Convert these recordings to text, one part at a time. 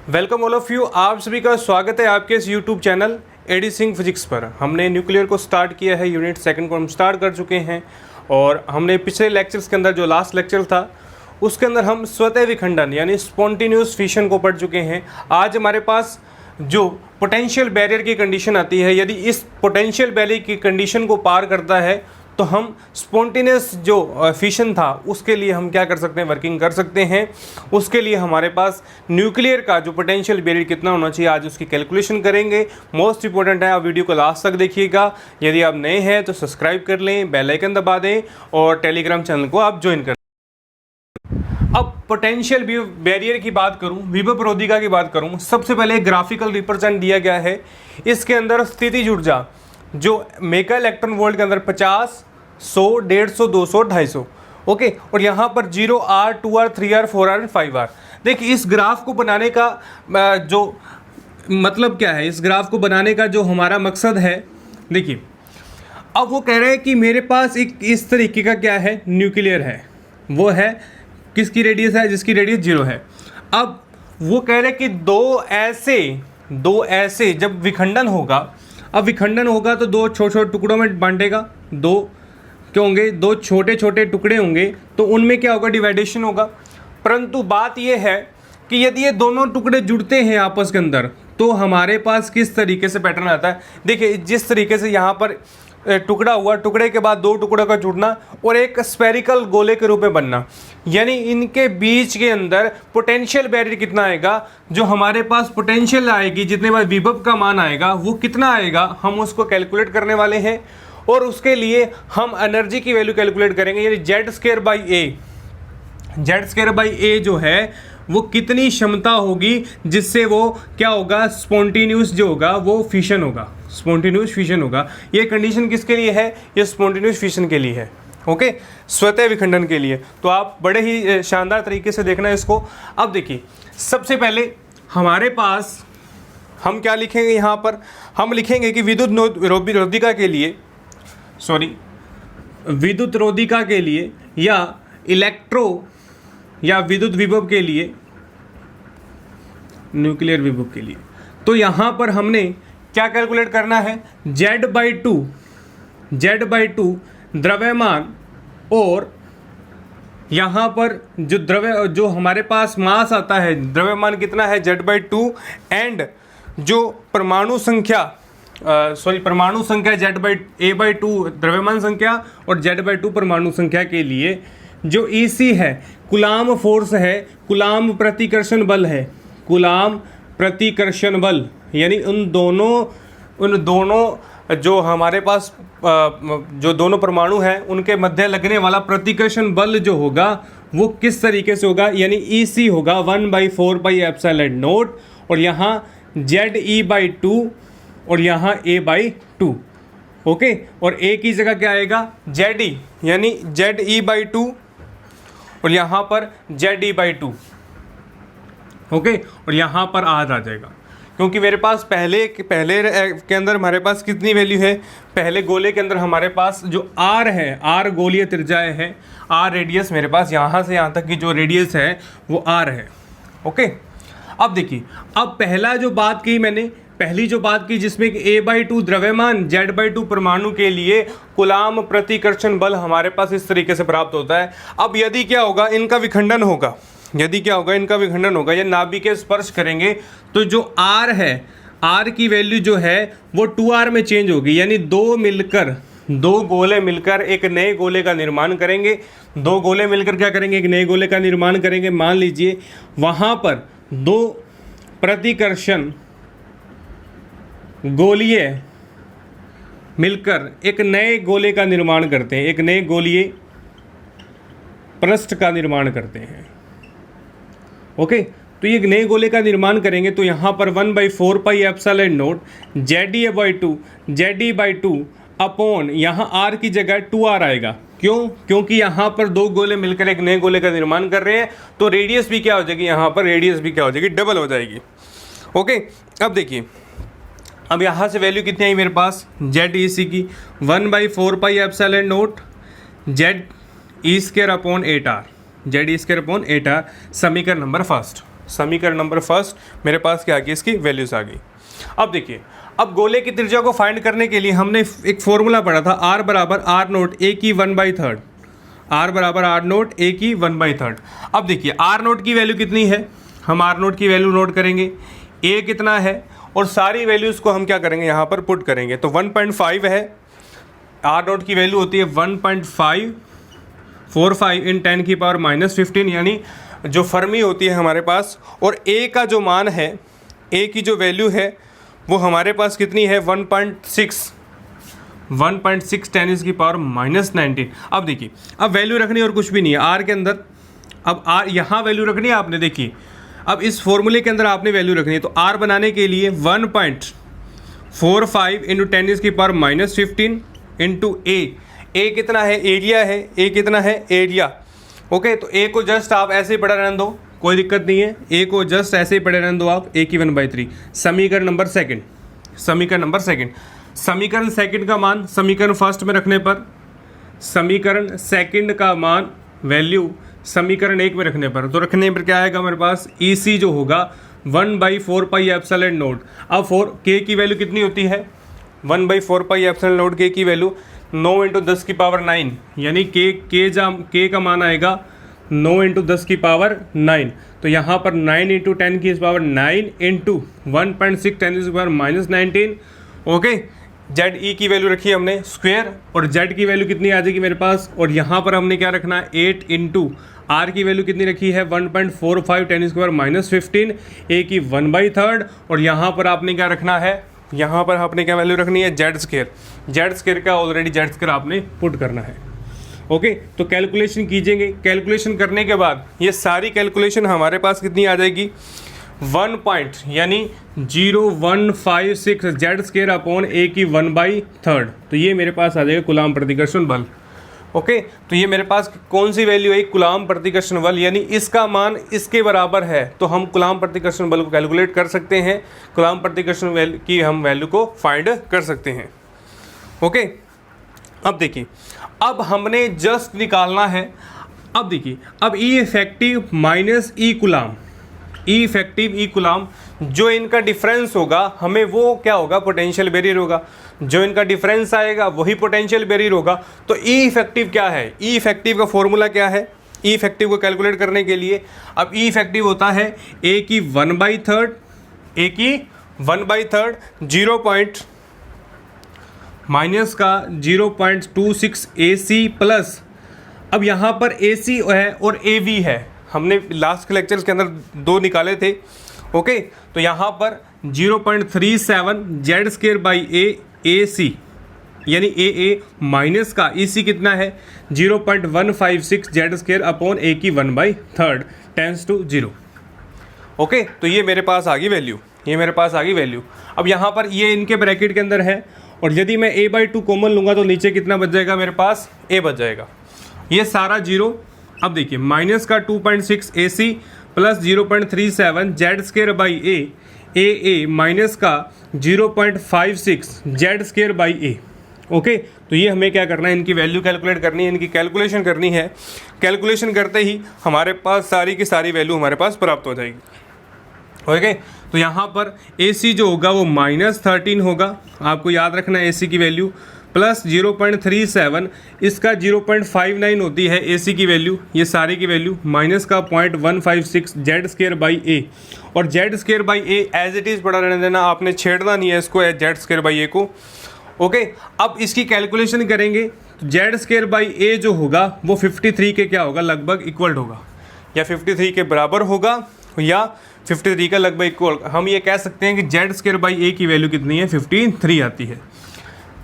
Welcome all of you. आप सभी का स्वागत है आपके इस YouTube channel AD Singh physics पर। हमने न्यूक्लियर को स्टार्ट किया है, यूनिट सेकंड को हम स्टार्ट कर चुके हैं और हमने पिछले लेक्चर्स के अंदर जो लास्ट लेक्चर था उसके अंदर हम स्वतः विखंडन यानी स्पॉन्टेनियस फिशन को पढ़ चुके हैं। आज हमारे पास जो पोटेंशियल बैरियर की कंडीशन आती है, यदि इस पोटेंशियल बैरियर की कंडीशन को पार करता है तो हम स्पॉन्टेनियस जो फिशन था उसके लिए हम क्या कर सकते हैं, वर्किंग कर सकते हैं। उसके लिए हमारे पास न्यूक्लियर का जो पोटेंशियल बैरियर कितना होना चाहिए आज उसकी कैलकुलेशन करेंगे। मोस्ट इंपॉर्टेंट है, आप वीडियो को लास्ट तक देखिएगा। यदि आप नए हैं तो सब्सक्राइब कर लें, बेल आइकन दबा दें और टेलीग्राम चैनल को आप ज्वाइन कर। अब पोटेंशियल बैरियर की बात करूं, विभव रोधिका की बात करूं, सबसे पहले ग्राफिकल रिप्रेजेंट दिया गया है। इसके अंदर स्थितिज ऊर्जा जो मेगा इलेक्ट्रॉन वोल्ट के अंदर 50, 100, 150, 200, 250, ओके। और यहाँ पर 0R, 2R, 3R, 4R and 5R। देखिए इस ग्राफ को बनाने का जो मतलब क्या है, इस ग्राफ को बनाने का जो हमारा मकसद है, देखिए अब वो कह रहे हैं कि मेरे पास एक इस तरीके का क्या है, न्यूक्लियर है। वो है किसकी रेडियस है, जिसकी रेडियस 0 है। अब वो कह रहे हैं कि दो ऐसे जब विखंडन होगा, अब विखंडन होगा तो दो छोटे छोटे टुकड़ों में बांटेगा। दो क्या होंगे, दो छोटे छोटे टुकड़े होंगे तो उनमें क्या होगा, डिवाइडेशन होगा। परंतु बात यह है कि यदि ये दोनों टुकड़े जुड़ते हैं आपस के अंदर तो हमारे पास किस तरीके से पैटर्न आता है। देखिए जिस तरीके से यहाँ पर टुकड़ा हुआ, टुकड़े के बाद दो टुकड़ों का जुड़ना और एक स्फेरिकल गोले के रूप में बनना, यानी इनके बीच के अंदर पोटेंशियल बैरियर कितना आएगा, जो हमारे पास पोटेंशियल आएगी, जितने बार विभव का मान आएगा वो कितना आएगा, हम उसको कैलकुलेट करने वाले हैं। और उसके लिए हम एनर्जी की वैल्यू कैलकुलेट करेंगे, यानी Z² जो है वो कितनी क्षमता होगी जिससे वो क्या होगा, स्पॉन्टेनियस जो होगा वो फिशन होगा, स्पॉन्टेनियस फिशन होगा। ये कंडीशन किसके लिए है, ये स्पॉन्टेनियस फिशन के लिए है, ओके, स्वतः विखंडन के लिए। तो आप बड़े ही शानदार तरीके से देखना है इसको। अब देखिए सबसे पहले हमारे पास हम क्या लिखेंगे, यहाँ पर हम लिखेंगे कि विद्युत रोधिका के लिए या विद्युत विभव के लिए, न्यूक्लियर विभव के लिए, तो यहाँ पर हमने क्या कैलकुलेट करना है, Z/2 द्रव्यमान और यहाँ पर जो हमारे पास मास आता है, द्रव्यमान कितना है Z/2 एंड जो परमाणु संख्या A/2 द्रव्यमान संख्या और Z/2 परमाणु संख्या के लिए जो EC है, कूलाम फोर्स है, कूलाम प्रतिकर्षण बल है, कूलाम प्रतिकर्षण बल, यानी उन दोनों जो हमारे पास जो दोनों परमाणु हैं उनके मध्य लगने वाला प्रतिकर्षण बल जो होगा वो किस तरीके से होगा, यानी EC होगा 1/4πε0 और यहाँ ZE/2 और यहाँ A/2, ओके। और A की जगह क्या आएगा, ZE, यानी ZE/2 और यहाँ पर ZE/2, ओके। और यहाँ पर R आ जाएगा, क्योंकि मेरे पास पहले के अंदर हमारे पास कितनी वैल्यू है, पहले गोले के अंदर हमारे पास जो R है, R गोलीय त्रिज्या है, R रेडियस मेरे पास यहाँ से यहाँ तक की जो रेडियस है वो R है, ओके। अब देखिए, अब पहली जो बात की जिसमें कि A/2 द्रव्यमान, Z/2 परमाणु के लिए कूलाम प्रतिकर्षण बल हमारे पास इस तरीके से प्राप्त होता है। अब यदि क्या होगा, इनका विखंडन होगा, या नाभिक के स्पर्श करेंगे तो जो R है, R की वैल्यू जो है वो 2R में चेंज होगी, यानी दो गोले मिलकर एक नए गोले का निर्माण करेंगे। दो गोले मिलकर क्या करेंगे, एक नए गोले का निर्माण करेंगे। मान लीजिए वहाँ पर दो प्रतिकर्षण गोलीय मिलकर एक नए गोले का निर्माण करते हैं, एक नए गोलीय पृष्ठ का निर्माण करते हैं, ओके। तो ये नए गोले का निर्माण करेंगे तो यहाँ पर 1/4πε0 ZE/2 अपॉन यहाँ R की जगह 2R आएगा। क्यों? क्योंकि यहाँ पर दो गोले मिलकर एक नए गोले का निर्माण कर रहे हैं, तो रेडियस भी क्या हो जाएगी, यहाँ पर रेडियस भी क्या हो जाएगी, डबल हो जाएगी, ओके। अब देखिए, अब यहाँ से वैल्यू कितनी आई मेरे पास, ZEC की 1/4πε0 ZE² upon 8R, ZE² upon 8R, समीकरण नंबर फर्स्ट, समीकरण नंबर फर्स्ट मेरे पास क्या आ गई, इसकी वैल्यूज़ आ गई। अब देखिए, अब गोले की त्रिज्या को फाइंड करने के लिए हमने एक फॉर्मूला पढ़ा था, r बराबर आर नोट ए की 1/3, r बराबर आर नोट ए की 1/3। अब देखिए r नोट की वैल्यू कितनी है, हम r नोट की वैल्यू नोट करेंगे, a कितना है, और सारी वैल्यूज़ को हम क्या करेंगे यहाँ पर पुट करेंगे। तो 1.5 है, r नोट की वैल्यू होती है 1.545 इन 10 की पावर -15, यानी जो फर्मी होती है हमारे पास। और a का जो मान है, a की जो वैल्यू है वो हमारे पास कितनी है, 1.6 10 की पावर -19। अब देखिए, अब वैल्यू रखनी और कुछ भी नहीं है r के अंदर। अब r यहाँ वैल्यू रखनी है आपने, देखिए अब इस फॉर्मूले के अंदर आपने वैल्यू रखनी है। तो r बनाने के लिए 1.45 इंटू 10 की पावर -15 इंटू a कितना है, एरिया है, a कितना है, एरिया। ओके, तो a को जस्ट आप ऐसे ही पढ़ा रहने दो, कोई दिक्कत नहीं है, a को जस्ट ऐसे ही पढ़े रहने दो आप, a की 1/3। समीकरण नंबर सेकंड, समीकरण सेकंड का मान समीकरण फर्स्ट में रखने पर, समीकरण सेकंड का मान वैल्यू समीकरण एक में रखने पर, तो रखने पर क्या आएगा मेरे पास, EC जो होगा 1/4 पाई एप्सिलॉन नॉट। अब k की वैल्यू कितनी होती है, 1/4 पाई एप्सिलॉन नॉट k की वैल्यू 9 × 10 की पावर 9, यानी k का मान आएगा 9 × 10 की पावर 9। तो यहाँ पर 9 × 10 की पावर 9 इंटू 1.6 10 की पावर -19। ओके, ZE की वैल्यू रखी है हमने स्क्वायर, और Z की वैल्यू कितनी आ जाएगी मेरे पास, और यहाँ पर हमने क्या रखना है, 8 इंटू R की वैल्यू कितनी रखी है, 1.45 10 की पावर -15, A की 1/3, और यहाँ पर आपने क्या रखना है, यहाँ पर आपने क्या वैल्यू रखनी है, Z स्क्वायर का ऑलरेडी Z स्क्वायर आपने पुट करना है। ओके, तो कैलकुलेशन कीजिएंगे, कैलकुलेशन करने के बाद ये सारी कैलकुलेशन हमारे पास कितनी आ जाएगी, 1.0156 Z स्क्वायर अपॉन A की 1/3। तो ये मेरे पास आ जाएगा कूलाम प्रतिकर्षण बल। ओके, तो ये मेरे पास कौन सी वैल्यू है, कूलाम प्रतिकर्षण बल, यानी इसका मान इसके बराबर है, तो हम कूलाम प्रतिकर्षण बल को कैलकुलेट कर सकते हैं, कूलाम प्रतिकर्षण बल की हम वैल्यू को फाइंड कर सकते हैं। ओके, अब देखिए, अब हमने जस्ट निकालना है, अब देखिए, अब E effective minus E coulomb, E effective E coulomb, जो इनका डिफरेंस होगा हमें वो क्या होगा, पोटेंशियल बैरियर होगा, जो इनका डिफरेंस आएगा वही पोटेंशियल बैरियर होगा। तो E इफेक्टिव क्या है, E इफेक्टिव का फॉर्मूला क्या है, E इफेक्टिव को कैलकुलेट करने के लिए, अब E इफेक्टिव होता है A की 1/3, A की 1/3 0 पॉइंट माइनस का 0.26 AC प्लस, अब यहाँ पर AC है और AV है, हमने लास्ट के लेक्चर्स के अंदर दो निकाले थे। ओके, तो यहाँ पर 0.37 Z स्क्वायर बाई AC, यानी AA माइनस का EC कितना है, 0.156 Z स्क्वायर अपॉन A की 1/3 टेंस टू 0। ओके, तो ये मेरे पास आ गई वैल्यू, ये मेरे पास आ गई वैल्यू। अब यहाँ पर ये इनके ब्रैकेट के अंदर है, और यदि मैं A/2 कॉमन लूँगा तो नीचे कितना बच जाएगा मेरे पास, A बच जाएगा, ये सारा जीरो। अब देखिए, माइनस का 2.6 AC plus 0.37 Z square by A minus का 0.56 Z square by A। Okay, तो ये हमें क्या करना है, इनकी वैल्यू कैलकुलेट करनी है, इनकी कैलकुलेशन करनी है। कैलकुलेशन करते ही हमारे पास सारी की सारी वैल्यू हमारे पास प्राप्त हो जाएगी। ओके, तो यहाँ पर AC जो होगा वो -13 होगा, आपको याद रखना है AC की वैल्यू, प्लस 0.37, इसका 0.59 होती है AC की वैल्यू, ये सारी की वैल्यू, माइनस का 0.156 Z स्क्वायर बाई A, और Z square by A as it is पढ़ा रहने देना, आपने छेड़ना नहीं है इसको, Z स्क्वायर बाई A को। ओके, अब इसकी कैलकुलेशन करेंगे, Z स्क्वायर बाई A जो होगा वो 53 के क्या होगा, लगभग इक्वल होगा, या 53 के बराबर होगा, या 53 का लगभग इक्वल। हम ये कह सकते हैं कि Z स्क्वायर बाई A की वैल्यू कितनी है, 53 आती है।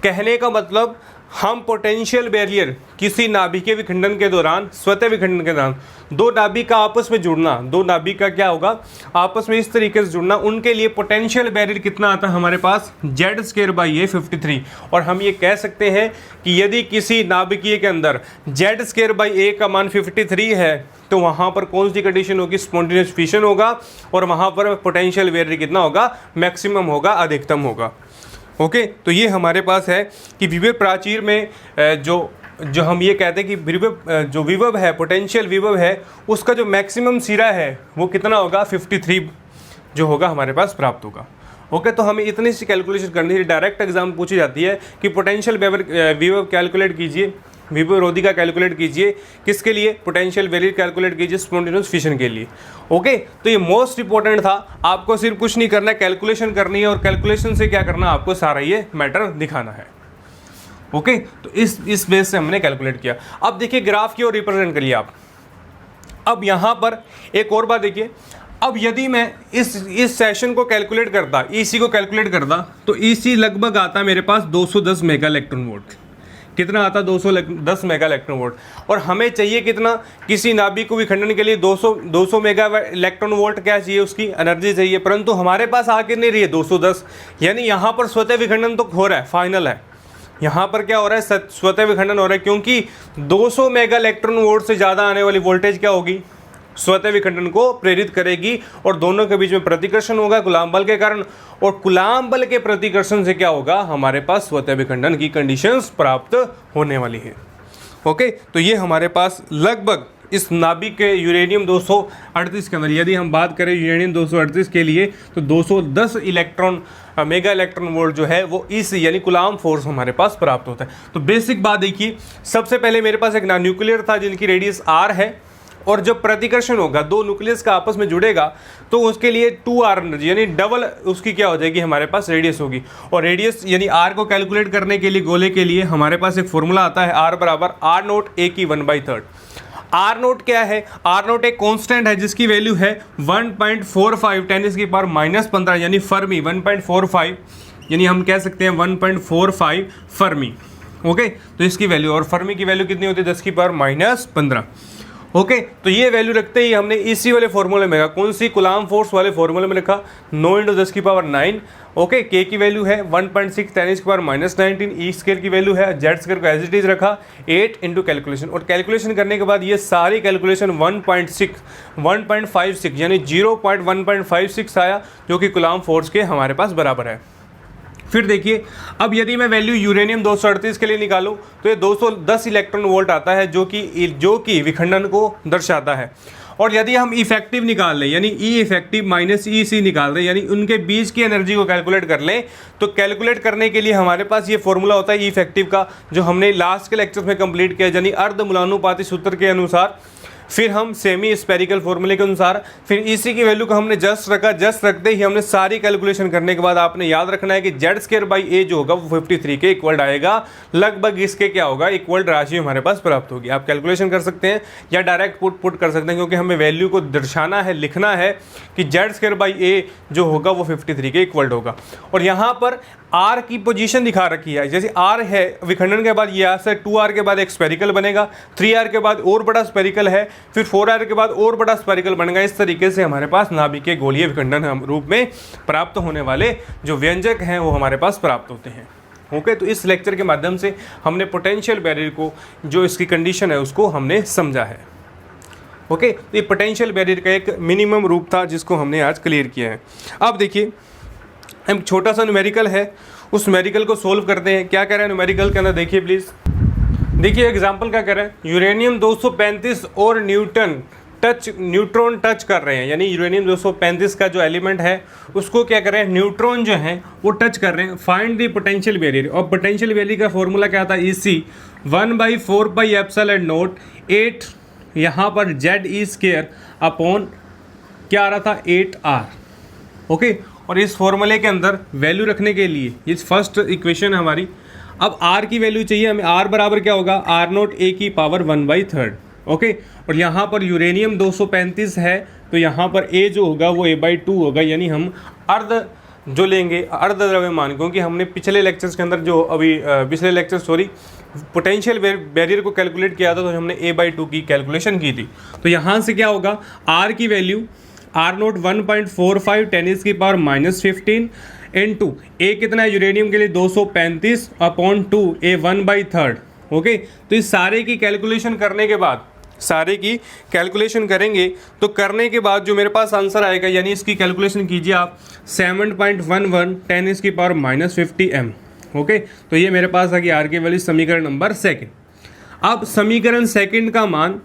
कहने का मतलब, हम पोटेंशियल बैरियर किसी नाभिकीय विखंडन के दौरान, स्वतः विखंडन के दौरान दो नाभिक का आपस में जुड़ना, दो नाभिक का क्या होगा, आपस में इस तरीके से जुड़ना, उनके लिए पोटेंशियल बैरियर कितना आता है हमारे पास, Z स्क्वायर बाई A 53। और हम ये कह सकते हैं कि यदि किसी नाभिकीय के अंदर Z स्क्वायर बाई A का मान 53 है, तो वहाँ पर कौन सी कंडीशन होगी, स्पॉन्टेनियस फिशन होगा, और वहाँ पर पोटेंशियल बैरियर कितना होगा, मैक्सिमम होगा, अधिकतम होगा। ओके, तो ये हमारे पास है कि विभव प्राचीर में जो जो हम ये कहते हैं कि विभव, जो विभव है, पोटेंशियल विभव है, उसका जो मैक्सिमम सिरा है वो कितना होगा, 53 जो होगा हमारे पास प्राप्त होगा। ओके, तो हमें इतनी सी कैलकुलेशन करनी है। डायरेक्ट एग्जाम पूछी जाती है कि पोटेंशियल विभव कैलकुलेट कीजिए, विभव रोधी का कैलकुलेट कीजिए, किसके लिए, पोटेंशियल बैरियर कैलकुलेट कीजिए स्पॉन्टेनियस फिशन के लिए। ओके, तो ये मोस्ट इंपॉर्टेंट था। आपको सिर्फ कुछ नहीं करना है, कैलकुलेशन करनी है, और कैलकुलेशन से क्या करना है, आपको सारा ये मैटर दिखाना है। ओके, तो इस बेस से हमने कैलकुलेट किया। अब देखिए ग्राफ की ओर रिप्रेजेंट करिए आप। अब यहाँ पर एक और बात देखिए, अब यदि मैं इस सेशन को कैलकुलेट करता, ईसी को कैलकुलेट करता, तो ईसी लगभग आता मेरे पास 210 मेगा इलेक्ट्रॉन वोल्ट। कितना आता, 210 मेगा इलेक्ट्रॉन वोल्ट। और हमें चाहिए कितना, किसी नाभिक को विखंडन के लिए 200 मेगा इलेक्ट्रॉन वोल्ट क्या चाहिए, उसकी एनर्जी चाहिए, परंतु हमारे पास आके नहीं रही है 210। यानी यहाँ पर स्वतः विखंडन तो हो रहा है, फाइनल है। यहाँ पर क्या हो रहा है, स्वतः विखंडन हो रहा है, क्योंकि 200 मेगा इलेक्ट्रॉन वोल्ट से ज़्यादा आने वाली वोल्टेज क्या होगी, स्वतः विखंडन को प्रेरित करेगी, और दोनों के बीच में प्रतिकर्षण होगा कूलाम बल के कारण, और कूलाम बल के प्रतिकर्षण से क्या होगा, हमारे पास स्वतः विखंडन की कंडीशंस प्राप्त होने वाली है। ओके, तो ये हमारे पास लगभग इस नाभिक के यूरेनियम 238 के अंदर, यदि हम बात करें यूरेनियम 238 के लिए, तो 210 मेगा इलेक्ट्रॉन वोल्ट जो है वो इस यानी कूलाम फोर्स हमारे पास प्राप्त होता है। तो बेसिक बात देखिए, सबसे पहले मेरे पास एक न्यूक्लियर था जिनकी रेडियस r है, और जब प्रतिकर्षण होगा, दो न्यूक्लियस का आपस में जुड़ेगा, तो उसके लिए 2r एनर्जी यानी डबल उसकी क्या हो जाएगी, हमारे पास रेडियस होगी। और रेडियस यानी r को कैलकुलेट करने के लिए गोले के लिए हमारे पास एक फॉर्मूला आता है, r बराबर r नोट a की 1/3। r नोट क्या है, r नोट एक कांस्टेंट है जिसकी वैल्यू है 1.45 10⁻⁻15 यानी फर्मी 1.45, यानी हम कह सकते हैं 1.45 फर्मी। ओके, तो इसकी वैल्यू, और फर्मी की वैल्यू कितनी होती है, 10⁻⁻15। ओके, तो ये वैल्यू रखते ही हमने इसी वाले फॉर्मूले में रखा, कौन सी, कूलाम फोर्स वाले फॉर्मूले में रखा, 9 × 10⁹। ओके, के की वैल्यू है 1.6 10⁻⁻19, ई स्क्वायर की वैल्यू है, जेड स्क्वायर को एज इट इज रखा, 8 इंटू कैलकुलेशन, और कैलकुलेशन करने के बाद ये सारी कैलकुलेशन 1.56 यानी 0.156 आया, जो कि कूलाम फोर्स के हमारे पास बराबर है। फिर देखिए, अब यदि मैं वैल्यू यूरेनियम 238 के लिए निकालूं, तो ये 210 इलेक्ट्रॉन वोल्ट आता है, जो कि विखंडन को दर्शाता है। और यदि हम इफेक्टिव निकाल लें, यानी ई इफेक्टिव माइनस ई सी निकाल रहे हैं, यानी उनके बीच की एनर्जी को कैलकुलेट कर लें, तो कैलकुलेट करने के लिए हमारे पास ये फॉर्मूला होता है ई इफेक्टिव का, जो हमने लास्ट के लेक्चर में कंप्लीट किया, यानी अर्धमूलानुपाती सूत्र के अनुसार। फिर हम सेमी स्पेरिकल फॉर्मूले के अनुसार, फिर इसी की वैल्यू को हमने जस्ट रखा, जस्ट रखते ही हमने सारी कैलकुलेशन करने के बाद आपने याद रखना है कि Z² जो होगा वो 53 के इक्वल आएगा, लगभग इसके क्या होगा, इक्वल राशि हमारे पास प्राप्त होगी। आप कैलकुलेशन कर सकते हैं या डायरेक्ट पुट कर सकते हैं, क्योंकि हमें वैल्यू को दर्शाना है, लिखना है कि Z² जो होगा वो 53 के इक्वल होगा। और यहाँ पर R की पोजीशन दिखा रखी है, जैसे R है विखंडन के बाद, यहाँ से 2R के बाद एक स्पेरिकल बनेगा, 3R के बाद और बड़ा स्पेरिकल है, फिर 4R के बाद और बड़ा स्पेरिकल बनेगा। इस तरीके से हमारे पास नाभिक के गोलीय विखंडन रूप में प्राप्त होने वाले जो व्यंजक हैं वो हमारे पास प्राप्त होते हैं। ओके, तो इस लेक्चर के माध्यम से हमने पोटेंशियल बैरियर को, जो इसकी कंडीशन है, उसको हमने समझा है। ओके, तो ये पोटेंशियल बैरियर का एक मिनिमम रूप था जिसको हमने आज क्लियर किया है। अब देखिए, हम छोटा सा न्यूमेरिकल है, उस न्यूमेरिकल को सोल्व करते हैं। क्या कह रहे हैं न्यूमेरिकल के अंदर, देखिए प्लीज़, देखिए एग्जांपल क्या कह रहे हैं, यूरेनियम 235 और न्यूट्रॉन टच कर रहे हैं, यानी यूरेनियम 235 का जो एलिमेंट है उसको क्या कर रहे हैं, न्यूट्रॉन जो है वो टच कर रहे हैं। फाइंड द पोटेंशियल बैरियर, और पोटेंशियल बैरियर का फॉर्मूला क्या था, EC 1/4πε0 8, यहाँ पर ZE² अपॉन क्या आ रहा था, 8R। ओके, और इस फॉर्मूले के अंदर वैल्यू रखने के लिए, ये फर्स्ट इक्वेशन है हमारी। अब R की वैल्यू चाहिए हमें, R बराबर क्या होगा, R0 a की पावर 1/3। ओके, और यहाँ पर यूरेनियम 235 है, तो यहाँ पर A जो होगा वो A/2 होगा, यानी हम अर्ध जो लेंगे, अर्ध द्रव्यमान, क्योंकि हमने पिछले लेक्चर्स के अंदर जो पोटेंशियल बैरियर को कैलकुलेट किया था, तो हमने A/2 की कैलकुलेशन की थी। तो यहाँ से क्या होगा, R की वैल्यू R0 1.45 10⁻⁻15 इंटू A कितना है यूरेनियम के लिए 235 अपॉन 2 A 1/3। ओके, तो इस सारे की कैलकुलेशन करने के बाद, सारे की कैलकुलेशन करेंगे, तो करने के बाद जो मेरे पास आंसर आएगा, यानी इसकी कैलकुलेशन कीजिए आप, 7.11 10⁻⁻50 m। ओके, तो ये मेरे पास आ गई R की वैल्यू, समीकरण नंबर 2। अब समीकरण सेकंड का मान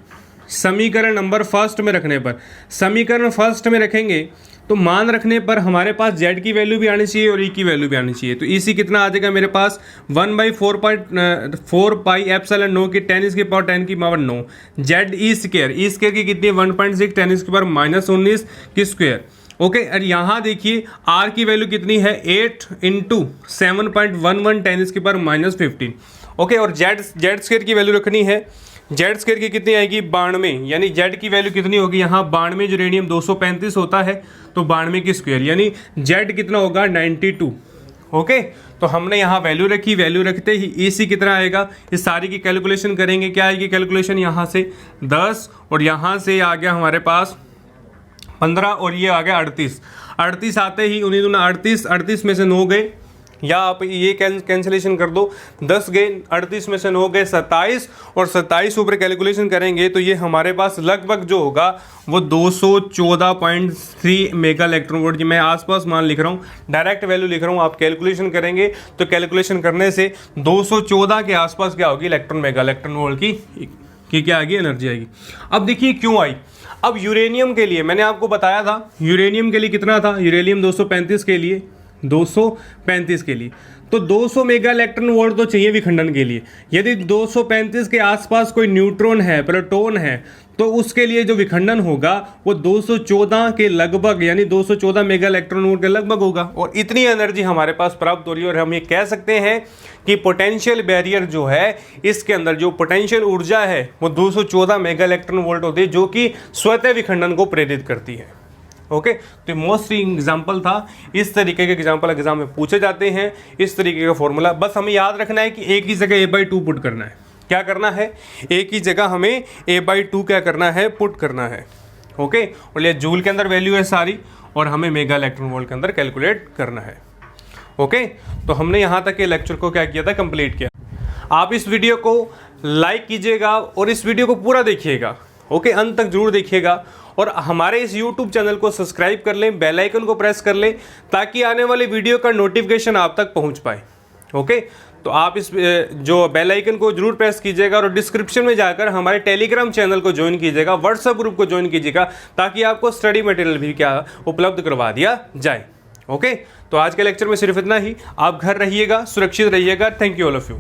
समीकरण नंबर फर्स्ट में रखने पर, समीकरण फर्स्ट में रखेंगे तो मान रखने पर हमारे पास z की वैल्यू भी आनी चाहिए और e की वैल्यू भी आनी चाहिए। तो इसी कितना आ जाएगा मेरे पास 1/4 पाई एप्सिलॉन नो की 10⁻⁹ जेड ई स्क्वायर की कितनी है 1.6 10⁻⁻19 की स्क्वायर। ओके, और यहाँ देखिए r की वैल्यू कितनी है 8 × 7.11 10⁻⁻15। ओके, और जेड स्क्वायर की वैल्यू रखनी है, जेड स्क्वायर की कितनी आएगी 92, यानी जेड की वैल्यू कितनी होगी यहाँ 92 यूरेनियम 235 होता है तो 92 की स्क्वायर, यानी जेड कितना होगा 92। ओके, तो हमने यहाँ वैल्यू रखी, वैल्यू रखते ही EC कितना आएगा, इस सारी की कैलकुलेशन करेंगे। क्या आएगी कैलकुलेशन, यहाँ से 10 और यहाँ से आ गया हमारे पास 15 और ये आ गया 38 आते ही उन्हीं दोनों 38 में से 9 गए, या आप ये कैंसिलेशन कर दो, 10 गए 38 में से 9 गए 27, और 27 ऊपर कैलकुलेशन करेंगे तो ये हमारे पास लगभग जो होगा वो 214.3 मेगा इलेक्ट्रॉन वोल्ट। मैं आसपास मान लिख रहा हूँ, डायरेक्ट वैल्यू लिख रहा हूँ, आप कैलकुलेशन करेंगे तो कैलकुलेशन करने से 214 के आसपास क्या होगी मेगा इलेक्ट्रॉन वोल्ट की क्या आएगी, एनर्जी आएगी। अब देखिए क्यों आई। अब यूरेनियम के लिए मैंने आपको बताया था, यूरेनियम के लिए कितना था, यूरेनियम 235 के लिए, 235 के लिए तो 200 मेगा इलेक्ट्रॉन वोल्ट तो चाहिए विखंडन के लिए। यदि 235 के आसपास कोई न्यूट्रॉन है, प्रोटॉन है, तो उसके लिए जो विखंडन होगा वो 214 के लगभग, यानी 214 मेगा इलेक्ट्रॉन वोल्ट के लगभग होगा। और इतनी एनर्जी हमारे पास प्राप्त हो रही है, और हम ये कह सकते हैं कि पोटेंशियल बैरियर जो है, इसके अंदर जो पोटेंशियल ऊर्जा है वो 214 मेगा इलेक्ट्रॉन वोल्ट होती है, जो कि स्वतः विखंडन को प्रेरित करती है। ओके, तो मोस्ट एग्जाम्पल था, इस तरीके के एग्जाम्पल एग्जाम में पूछे जाते हैं, इस तरीके का फॉर्मूला। बस हमें याद रखना है कि एक ही जगह a/2 पुट करना है। क्या करना है, एक ही जगह हमें a/2 क्या करना है, पुट करना है। ओके, और ये जूल के अंदर वैल्यू है सारी, और हमें मेगा इलेक्ट्रॉन वोल्ट के अंदर कैलकुलेट करना है। ओके, तो हमने यहाँ तक के लेक्चर को क्या किया था, कंप्लीट किया। आप इस वीडियो को लाइक कीजिएगा और इस वीडियो को पूरा देखिएगा। ओके, अंत तक जरूर देखिएगा, और हमारे इस YouTube चैनल को सब्सक्राइब कर लें, बेल आइकन को प्रेस कर लें, ताकि आने वाली वीडियो का नोटिफिकेशन आप तक पहुंच पाए। ओके, तो आप इस जो बेल आइकन को जरूर प्रेस कीजिएगा, और डिस्क्रिप्शन में जाकर हमारे टेलीग्राम चैनल को ज्वाइन कीजिएगा, व्हाट्सएप ग्रुप को ज्वाइन कीजिएगा, ताकि आपको स्टडी मटेरियल भी क्या उपलब्ध करवा दिया जाए। ओके, तो आज के लेक्चर में सिर्फ इतना ही। आप घर रहिएगा, सुरक्षित रहिएगा। Thank you all of you.